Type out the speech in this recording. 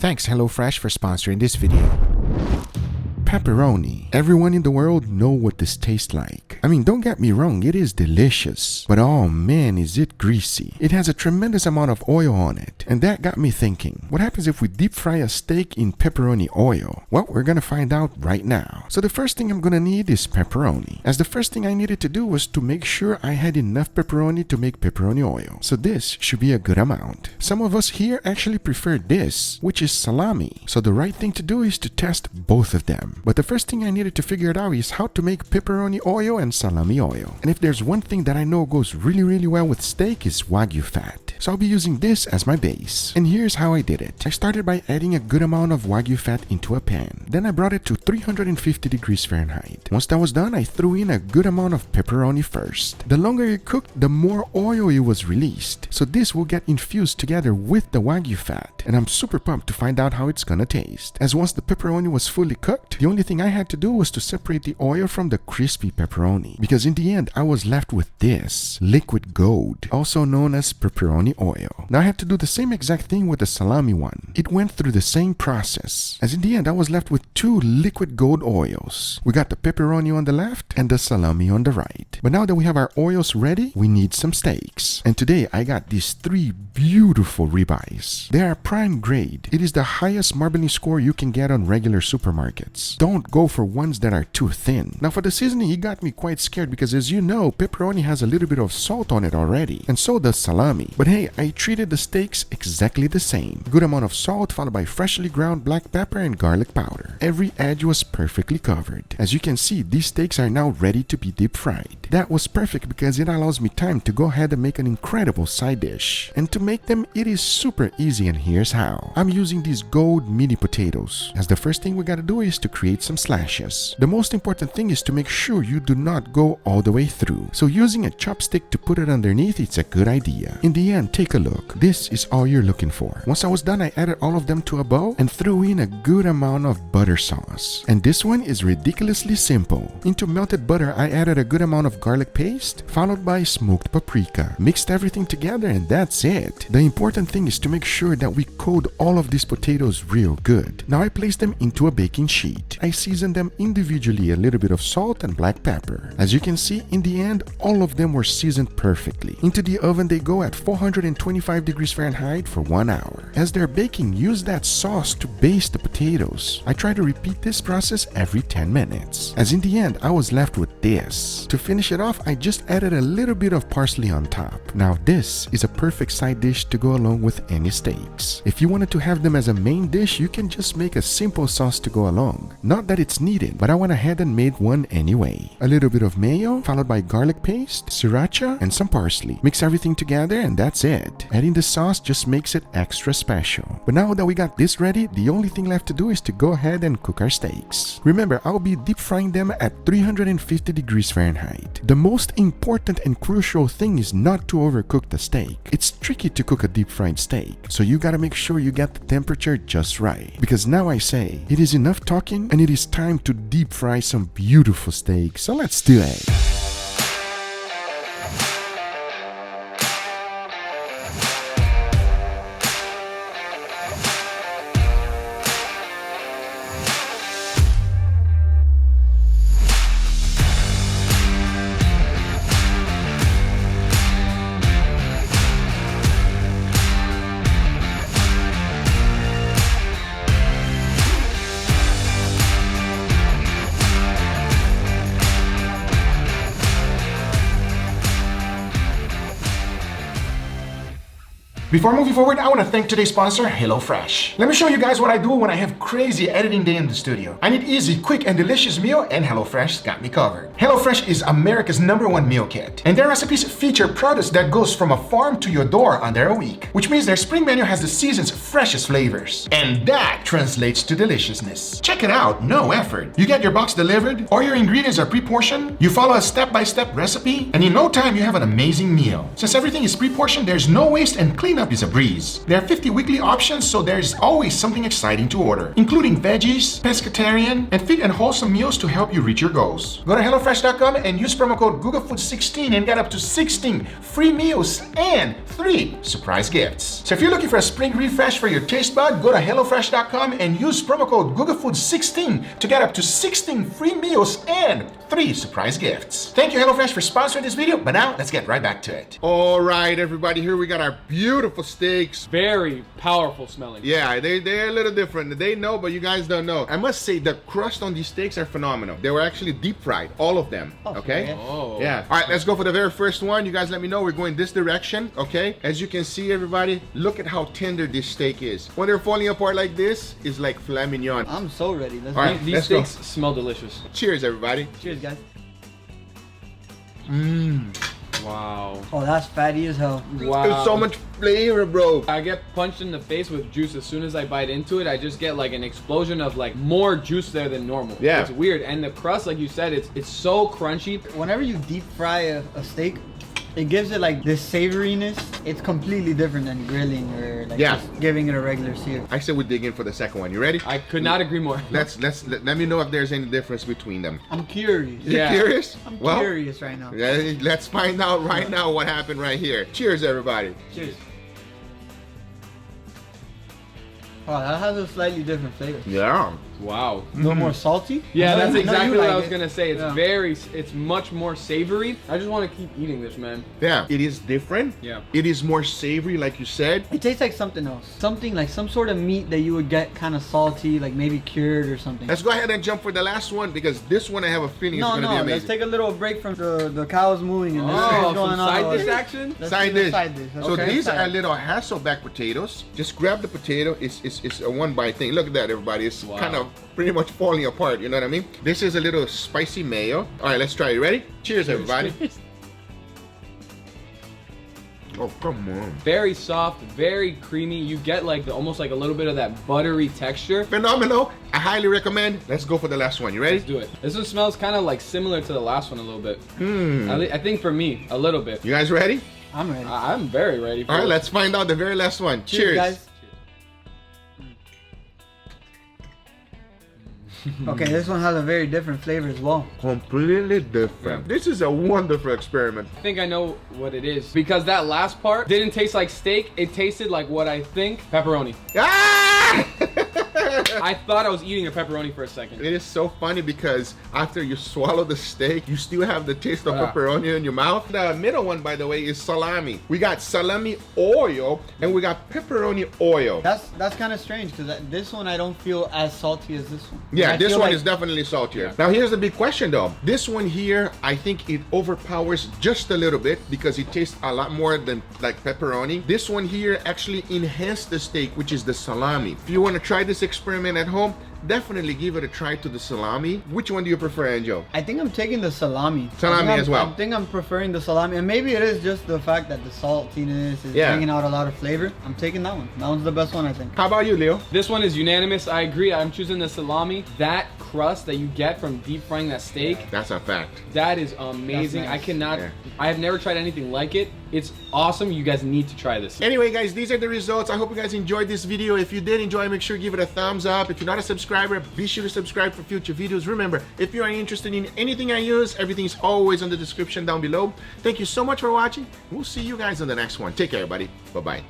Thanks HelloFresh for sponsoring this video. Pepperoni. Everyone in the world know what this tastes like. I mean, don't get me wrong, it is delicious. But oh man, is it greasy. It has a tremendous amount of oil on it. And that got me thinking, what happens if we deep fry a steak in pepperoni oil? Well, we're gonna find out right now. So the first thing I'm gonna need is pepperoni. As the first thing I needed to do was to make sure I had enough pepperoni to make pepperoni oil. So this should be a good amount. Some of us here actually prefer this, which is salami. So the right thing to do is to test both of them. But the first thing I needed to figure out is how to make pepperoni oil and salami oil. And if there's one thing that I know goes really well with steak is wagyu fat. So I'll be using this as my base. And here's how I did it. I started by adding a good amount of wagyu fat into a pan. Then I brought it to 350 degrees Fahrenheit. Once that was done, I threw in a good amount of pepperoni first. The longer it cooked, the more oil it was released. So this will get infused together with the wagyu fat. And I'm super pumped to find out how it's gonna taste. As once the pepperoni was fully cooked, the only thing I had to do was to separate the oil from the crispy pepperoni. Because in the end, I was left with this liquid gold, also known as pepperoni oil. Now I had to do the same exact thing with the salami one. It went through the same process. As in the end, I was left with two liquid gold oils. We got the pepperoni on the left and the salami on the right. But now that we have our oils ready, we need some steaks. And today I got these three beautiful ribeyes. They are prime grade. It is the highest marbling score you can get on regular supermarkets. Don't go for ones that are too thin. Now for the seasoning, it got me quite scared because as you know, pepperoni has a little bit of salt on it already. And so does salami. But hey, I treated the steaks exactly the same. Good amount of salt followed by freshly ground black pepper and garlic powder. Every edge was perfectly covered. As you can see, these steaks are now ready to be deep fried. That was perfect because it allows me time to go ahead and make an incredible side dish. And to make them, it is super easy and here's how. I'm using these gold mini potatoes. As the first thing we gotta do is to create some slashes. The most important thing is to make sure you do not go all the way through. So using a chopstick to put it underneath, it's a good idea. In the end, take a look. This is all you're looking for. Once I was done, I added all of them to a bowl and threw in a good amount of butter sauce. And this one is ridiculously simple. Into melted butter, I added a good amount of garlic paste, followed by smoked paprika. Mixed everything together and that's it. The important thing is to make sure that we coat all of these potatoes real good. Now I placed them into a baking sheet. I seasoned them individually, a little bit of salt and black pepper. As you can see, in the end, all of them were seasoned perfectly. Into the oven they go at 425 degrees Fahrenheit for 1 hour. As they're baking, use that sauce to baste the potatoes. I try to repeat this process every 10 minutes. As in the end, I was left with this. To finish it off, I just added a little bit of parsley on top. Now this is a perfect side dish to go along with any steaks. If you wanted to have them as a main dish, you can just make a simple sauce to go along. Not that it's needed, but I went ahead and made one anyway. A little bit of mayo, followed by garlic paste, sriracha, and some parsley. Mix everything together and that's it. Adding the sauce just makes it extra special. But now that we got this ready, the only thing left to do is to go ahead and cook our steaks. Remember, I'll be deep frying them at 350 degrees Fahrenheit. The most important and crucial thing is not to overcook the steak. It's tricky to cook a deep fried steak, so you gotta make sure you get the temperature just right. Because now I say, it is enough talking and it is time to deep fry some beautiful steak. So let's do it. Before moving forward, I want to thank today's sponsor, HelloFresh. Let me show you guys what I do when I have crazy editing day in the studio. I need easy, quick, and delicious meal, and HelloFresh got me covered. HelloFresh is America's #1 meal kit, and their recipes feature produce that goes from a farm to your door under a week, which means their spring menu has the season's freshest flavors. And that translates to deliciousness. Check it out, no effort. You get your box delivered, or your ingredients are pre-portioned, you follow a step-by-step recipe, and in no time you have an amazing meal. Since everything is pre-portioned, there's no waste and clean lineup is a breeze. There are 50 weekly options, so there's always something exciting to order, including veggies, pescatarian, and fit and wholesome meals to help you reach your goals. Go to HelloFresh.com and use promo code GUGAFOODS16 and get up to 16 free meals and 3 surprise gifts. So if you're looking for a spring refresh for your taste bud, go to HelloFresh.com and use promo code GUGAFOODS16 to get up to 16 free meals and 3 surprise gifts. Thank you, HelloFresh, for sponsoring this video, but now let's get right back to it. All right, everybody, here we got our beautiful steaks. Very powerful smelling. Yeah, they're a little different. They know, but you guys don't know. I must say, the crust on these steaks are phenomenal. They were actually deep fried, all of them, okay? Oh. Yeah. All right, let's go for the very first one. You guys let me know. We're going this direction, okay? As you can see, everybody, look at how tender this steak is. When they're falling apart like this, it's like filet mignon. I'm so ready. All right, These let's steaks go. smell delicious. Cheers, everybody. Cheers, guys. Wow. Oh, that's fatty as hell. Wow. There's so much flavor, bro. I get punched in the face with juice as soon as I bite into it. I just get like an explosion of like more juice there than normal. Yeah. It's weird. And the crust, like you said, it's so crunchy. Whenever you deep fry a steak, it gives it like this savoriness. It's completely different than grilling or like just giving it a regular sear. I said we dig in for the second one. You ready? I could not agree more. Let me know if there's any difference between them. I'm curious. You Yeah. curious? I'm Well, curious right now. let's find out right now what happened right here. Cheers, everybody. Cheers. Oh, that has a slightly different flavor. Yeah. Wow. A little more salty. Yeah, that's I know you exactly what like I was it. gonna say. It's Yeah. it's much more savory. I just want to keep eating this, man. Yeah. It is different. Yeah. It is more savory, like you said. It tastes like something else. Something like some sort of meat that you would get kind of salty, like maybe cured or something. Let's go ahead and jump for the last one because this one I have a feeling is No, gonna be no, amazing. let's take a little break from the cows mooing and this Oh, is going some on. side over dish here. action? Let's Side do the dish. side dish. So Okay. these Side are dish. little Hasselback potatoes. Just grab the potato. It's a one bite thing. Look at that, everybody. It's Wow. kind of pretty much falling apart. You know what I mean? This is a little spicy mayo. All right, let's try it. Ready? Cheers, everybody. Oh, come on. Very soft, very creamy. You get like almost like a little bit of that buttery texture. Phenomenal. I highly recommend. Let's go for the last one. You ready? Let's do it. This one smells kind of like similar to the last one a little bit. Hmm. I think for me, a little bit. You guys ready? I'm ready. I'm very ready for All right, it. let's find out the very last one. Cheers, guys. Okay, this one has a very different flavor as well. Completely different. This is a wonderful experiment. I think I know what it is because that last part didn't taste like steak. It tasted like what I think pepperoni. Ah! I thought I was eating a pepperoni for a second. It is so funny because after you swallow the steak, you still have the taste of pepperoni in your mouth. The middle one, by the way, is salami. We got salami oil and we got pepperoni oil. That's kind of strange because this one I don't feel as salty as this one. Yeah, I this feel one like- is definitely saltier. Yeah. Now here's the big question though. This one here, I think it overpowers just a little bit because it tastes a lot more than like pepperoni. This one here actually enhanced the steak, which is the salami. If you want to try this experiment at home, definitely give it a try to the salami. Which one do you prefer, Angel? I think I'm taking the salami. Salami as well. I think I'm preferring the salami, and maybe it is just the fact that the saltiness is Yeah. bringing out a lot of flavor. I'm taking that one. That one's the best one, I think. How about you, Leo? This one is unanimous. I agree. I'm choosing the salami. That crust that you get from deep frying that steak, That's a fact. that is amazing. That's nice. I cannot. Yeah. I have never tried anything like it. It's awesome. You guys need to try this. Anyway, guys, these are the results. I hope you guys enjoyed this video. If you did enjoy, make sure you give it a thumbs up. If you're not a subscriber, be sure to subscribe for future videos. Remember, if you are interested in anything I use, everything is always on the description down below. Thank you so much for watching. We'll see you guys on the next one. Take care, everybody. Bye-bye.